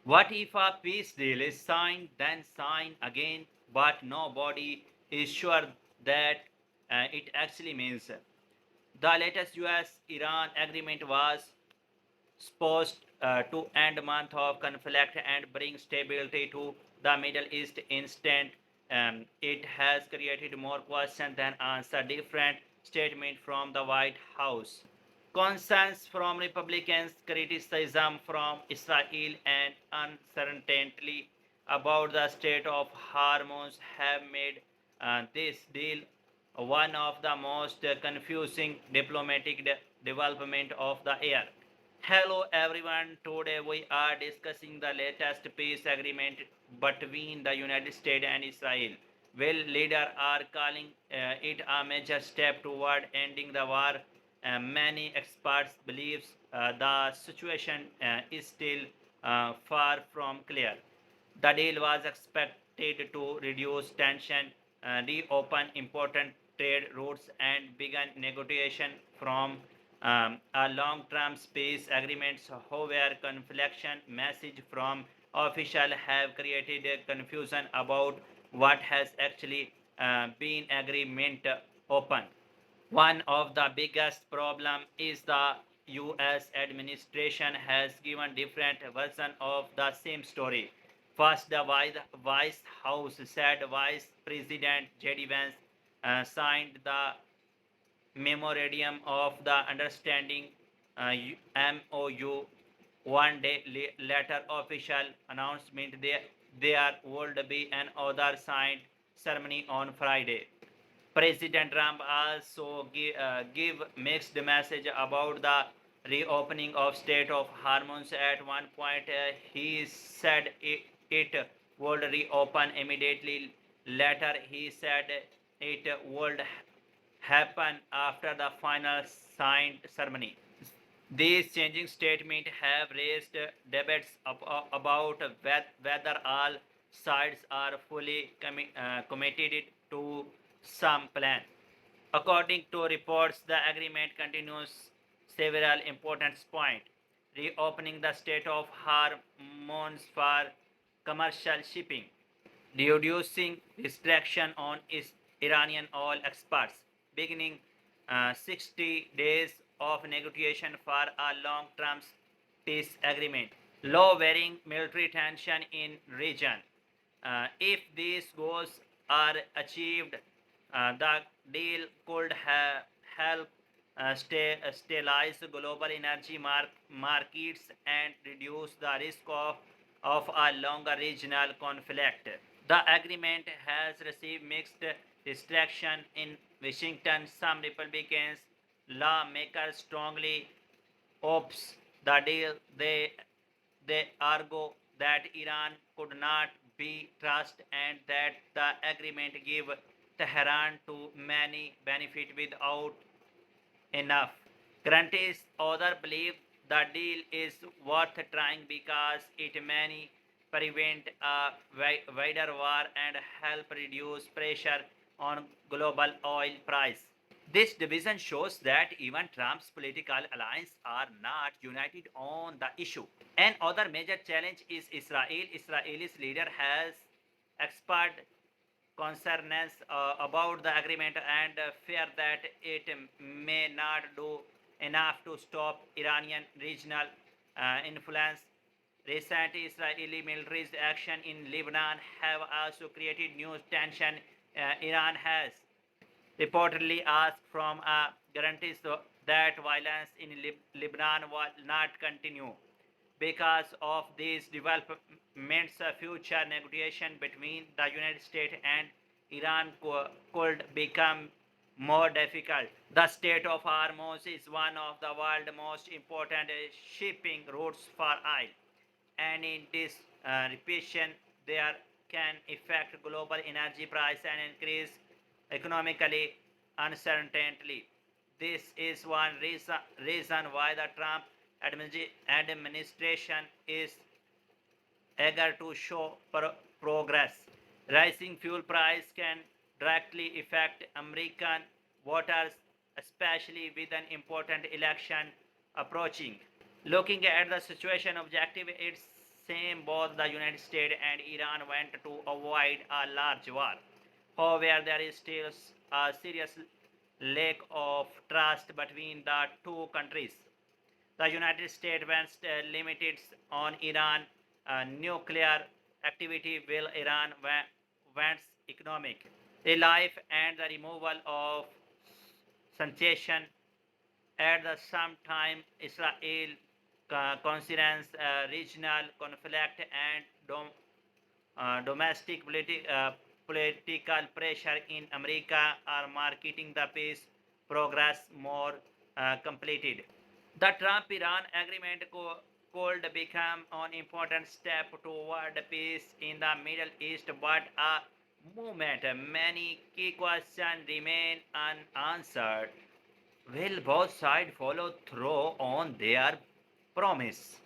What if a peace deal is signed, then signed again, but nobody is sure that it actually means? The latest US Iran agreement was supposed to end a month of conflict and bring stability to the Middle East. Instead, it has created more questions than answers. Different statement from the White House. Concerns from Republicans, criticism from Israel, and uncertainty about the state of Hormuz have made this deal one of the most confusing diplomatic development of the year. Hello everyone, today we are discussing the latest peace agreement between the United States and Israel. Well, leaders are calling it a major step toward ending the war. Many experts believe the situation is still far from clear. The deal was expected to reduce tension, reopen important trade routes, and begin negotiation from a long-term peace agreements. However, confliction message from officials have created confusion about what has actually been agreement open. One of the biggest problem is the US administration has given different version of the same story. First, the White House said Vice President JD Vance signed the memorandum of the understanding MOU. One day later, official announcement there would be an other signed ceremony on Friday. President Trump also give mixed message about the reopening of state of Hormuz. At one point, he said it would reopen immediately. Later, he said it would happen after the final signed ceremony. These changing statements have raised debates about whether all sides are fully committed to some plan. According to reports, the agreement continues several important points, reopening the state of Hormuz for commercial shipping, reducing restriction on Iranian oil exports, beginning 60 days of negotiation for a long-term peace agreement, lowering military tension in region. If these goals are achieved, the deal could help stabilize global energy markets and reduce the risk of a longer regional conflict. The agreement has received mixed reaction in Washington. Some Republicans lawmakers strongly oppose the deal. They argue that Iran could not be trusted and that the agreement give Tehran too many benefit without enough. Granted, others believe the deal is worth trying because it may prevent a wider war and help reduce pressure on global oil price. This division shows that even Trump's political alliance are not united on the issue. Another major challenge is Israel. Israel's leader has expressed concerns about the agreement and fear that it may not do enough to stop Iranian regional influence. Recent Israeli military action in Lebanon have also created new tension. Iran has reportedly asked from a guarantees that violence in Lebanon will not continue. Because of these developments, a future negotiation between the United States and Iran could become more difficult. The Strait of Hormuz is one of the world's most important shipping routes for oil, and in this repetition, there can affect global energy price and increase economically uncertainty. This is one reason why the Trump administration is eager to show progress. Rising fuel price can directly affect American voters, especially with an important election approaching. Looking at the situation objective, it same, both the United States and Iran went to avoid a large war. However, there is still a serious lack of trust between the two countries. The United States wants limits on Iran nuclear activity, while Iran wants economic relief and the removal of sanctions. At the same time, Israel considers regional conflict and domestic political pressure in America are marketing the peace progress more completed. The Trump-Iran agreement could become an important step toward peace in the Middle East, but a moment many key questions remain unanswered. Will both sides follow through on their promise?